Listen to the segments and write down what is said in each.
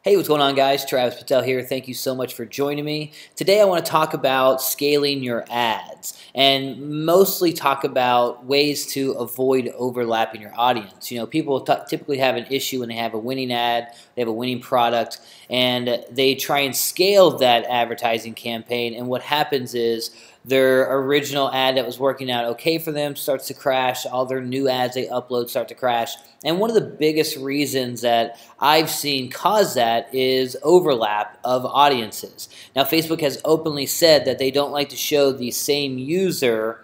Hey, what's going on, guys? Travis Patel here. Thank you so much for joining me. Today I want to talk about scaling your ads and mostly talk about ways to avoid overlapping your audience. You know, people typically have an issue when they have a winning ad, they have a winning product, and they try and scale that advertising campaign, and what happens is their original ad that was working out okay for them starts to crash. All their new ads they upload start to crash. And one of the biggest reasons that I've seen cause that is overlap of audiences. Now, Facebook has openly said that they don't like to show the same user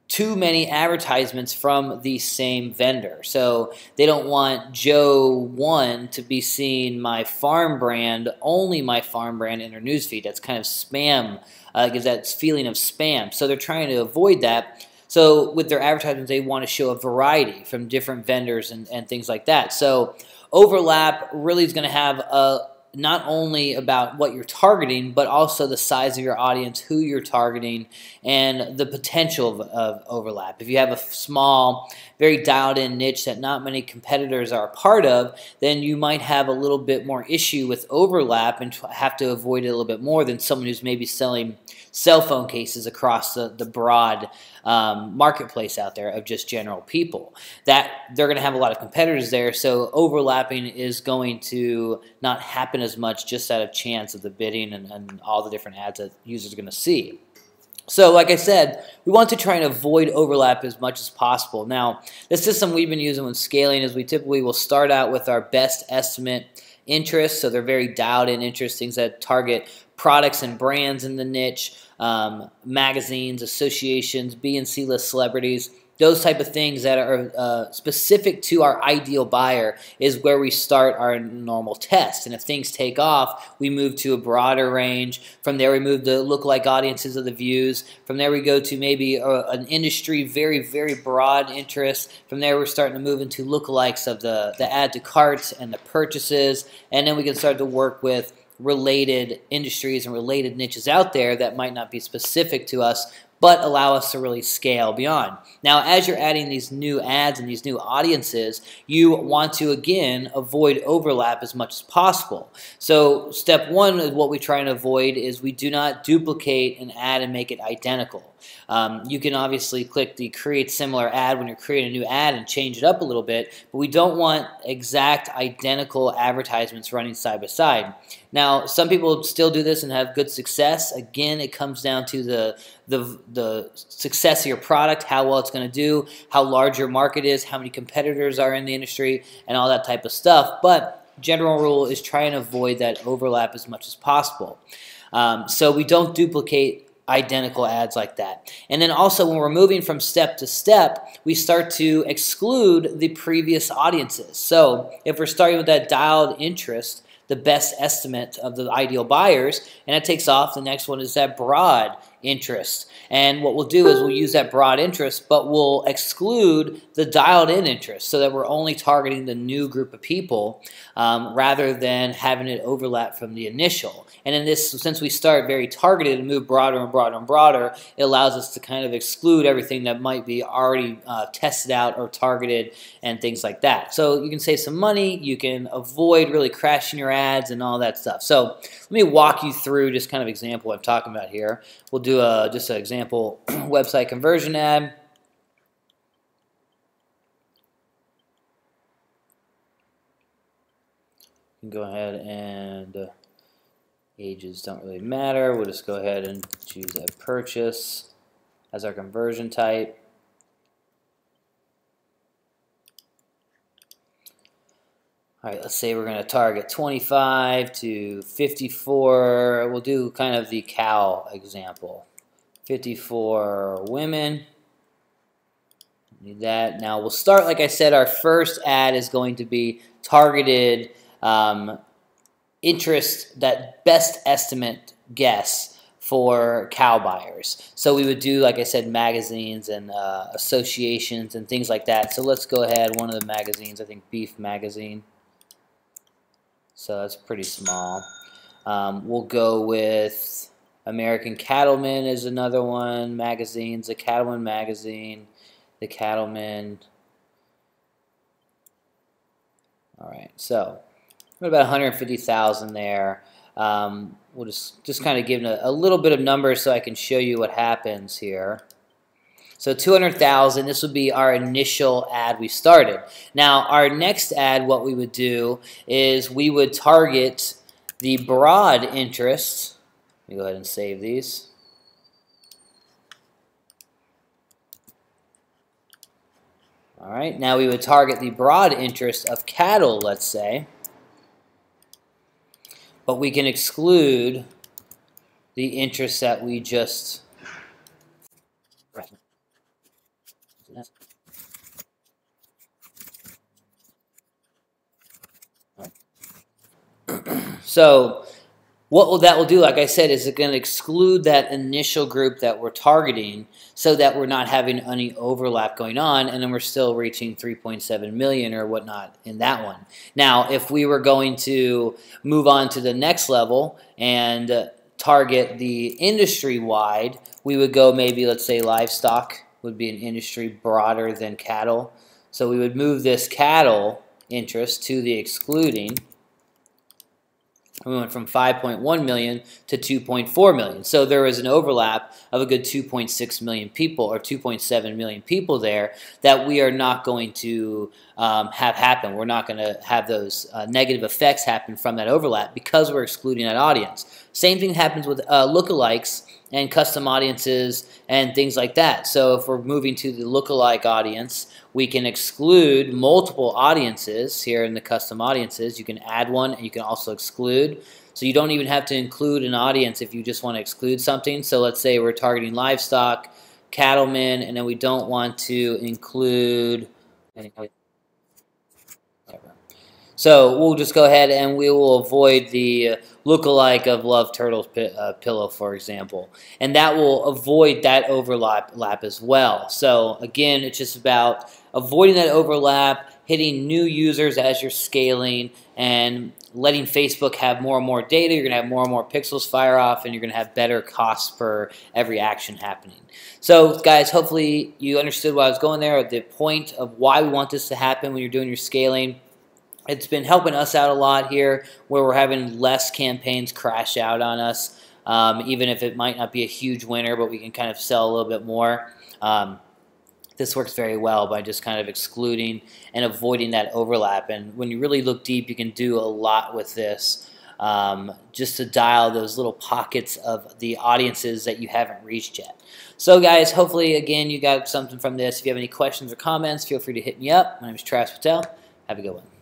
too many advertisements from the same vendor. So they don't want Joe 1 to be seeing my farm brand, only my farm brand in their newsfeed. That's kind of spam, gives that feeling of spam. So they're trying to avoid that. So with their advertisements, they want to show a variety from different vendors and things like that. So overlap really is going to have not only about what you're targeting, but also the size of your audience, who you're targeting, and the potential of overlap. If you have a small, very dialed-in niche that not many competitors are a part of, then you might have a little bit more issue with overlap and have to avoid it a little bit more than someone who's maybe selling cell phone cases across the broad marketplace out there of just general people. That they're going to have a lot of competitors there, so overlapping is going to not happen as much just out of chance of the bidding and all the different ads that users are going to see. So like I said, we want to try and avoid overlap as much as possible. Now, the system we've been using when scaling is we typically will start out with our best estimate interests, so they're very dialed in interests, things that target products and brands in the niche, magazines, associations, B and C list celebrities. Those type of things that are specific to our ideal buyer is where we start our normal test. And if things take off, we move to a broader range. From there, we move to lookalike audiences of the views. From there, we go to maybe an industry, very, very broad interest. From there, we're starting to move into lookalikes of the add to carts and the purchases. And then we can start to work with related industries and related niches out there that might not be specific to us, but allow us to really scale beyond. Now, as you're adding these new ads and these new audiences, you want to, again, avoid overlap as much as possible. So step one of what we try and avoid is we do not duplicate an ad and make it identical. You can obviously click the create similar ad when you're creating a new ad and change it up a little bit, but we don't want exact identical advertisements running side by side. Now, some people still do this and have good success. Again, it comes down to the success of your product, how well it's going to do, how large your market is, how many competitors are in the industry, and all that type of stuff. But general rule is try and avoid that overlap as much as possible. So we don't duplicate identical ads like that. And then also when we're moving from step to step, we start to exclude the previous audiences. So if we're starting with that dialed interest, the best estimate of the ideal buyers, and it takes off, the next one is that broad interest. And what we'll do is we'll use that broad interest, but we'll exclude the dialed in interest so that we're only targeting the new group of people rather than having it overlap from the initial. And in this, since we start very targeted and move broader and broader and broader, it allows us to kind of exclude everything that might be already tested out or targeted and things like that. So you can save some money, you can avoid really crashing your ads and all that stuff. So let me walk you through just kind of example what I'm talking about here. We'll do just an example website conversion ad. You can go ahead and ages don't really matter. We'll just go ahead and choose a purchase as our conversion type. All right, let's say we're going to target 25 to 54. We'll do kind of the cow example. 54 women. Need that. Now we'll start, like I said, our first ad is going to be targeted interest, that best estimate guess for cow buyers. So we would do, like I said, magazines and associations and things like that. So let's go ahead, one of the magazines, I think Beef Magazine. So that's pretty small. We'll go with American Cattleman is another one. Magazines, the Cattleman Magazine, the Cattleman. All right, so about 150,000 there. We'll just kind of give a little bit of numbers so I can show you what happens here. So 200,000, this would be our initial ad we started. Now, our next ad, what we would do is we would target the broad interest. Let me go ahead and save these. All right, now we would target the broad interest of cattle, let's say. But we can exclude the interest that we just... So what that will do, like I said, is it's going to exclude that initial group that we're targeting so that we're not having any overlap going on, and then we're still reaching 3.7 million or whatnot in that one. Now, if we were going to move on to the next level and target the industry-wide, we would go maybe, let's say, livestock would be an industry broader than cattle. So we would move this cattle interest to the excluding. We went from 5.1 million to 2.4 million. So there was an overlap of a good 2.6 million people or 2.7 million people there that we are not going to have happen. We're not going to have those negative effects happen from that overlap because we're excluding that audience. Same thing happens with lookalikes and custom audiences and things like that. So if we're moving to the lookalike audience, we can exclude multiple audiences here in the custom audiences. You can add one and you can also exclude. So you don't even have to include an audience if you just want to exclude something. So let's say we're targeting livestock, cattlemen, and then we don't want to include... So we'll just go ahead and we will avoid the lookalike of Love Turtle's pillow, for example. And that will avoid that overlap as well. So again, it's just about avoiding that overlap, hitting new users as you're scaling, and letting Facebook have more and more data. You're going to have more and more pixels fire off, and you're going to have better costs per every action happening. So guys, hopefully you understood why I was going there, the point of why we want this to happen when you're doing your scaling. It's been helping us out a lot here where we're having less campaigns crash out on us, even if it might not be a huge winner, but we can kind of sell a little bit more. This works very well by just kind of excluding and avoiding that overlap. And when you really look deep, you can do a lot with this just to dial those little pockets of the audiences that you haven't reached yet. So guys, hopefully, again, you got something from this. If you have any questions or comments, feel free to hit me up. My name is Travis Patel. Have a good one.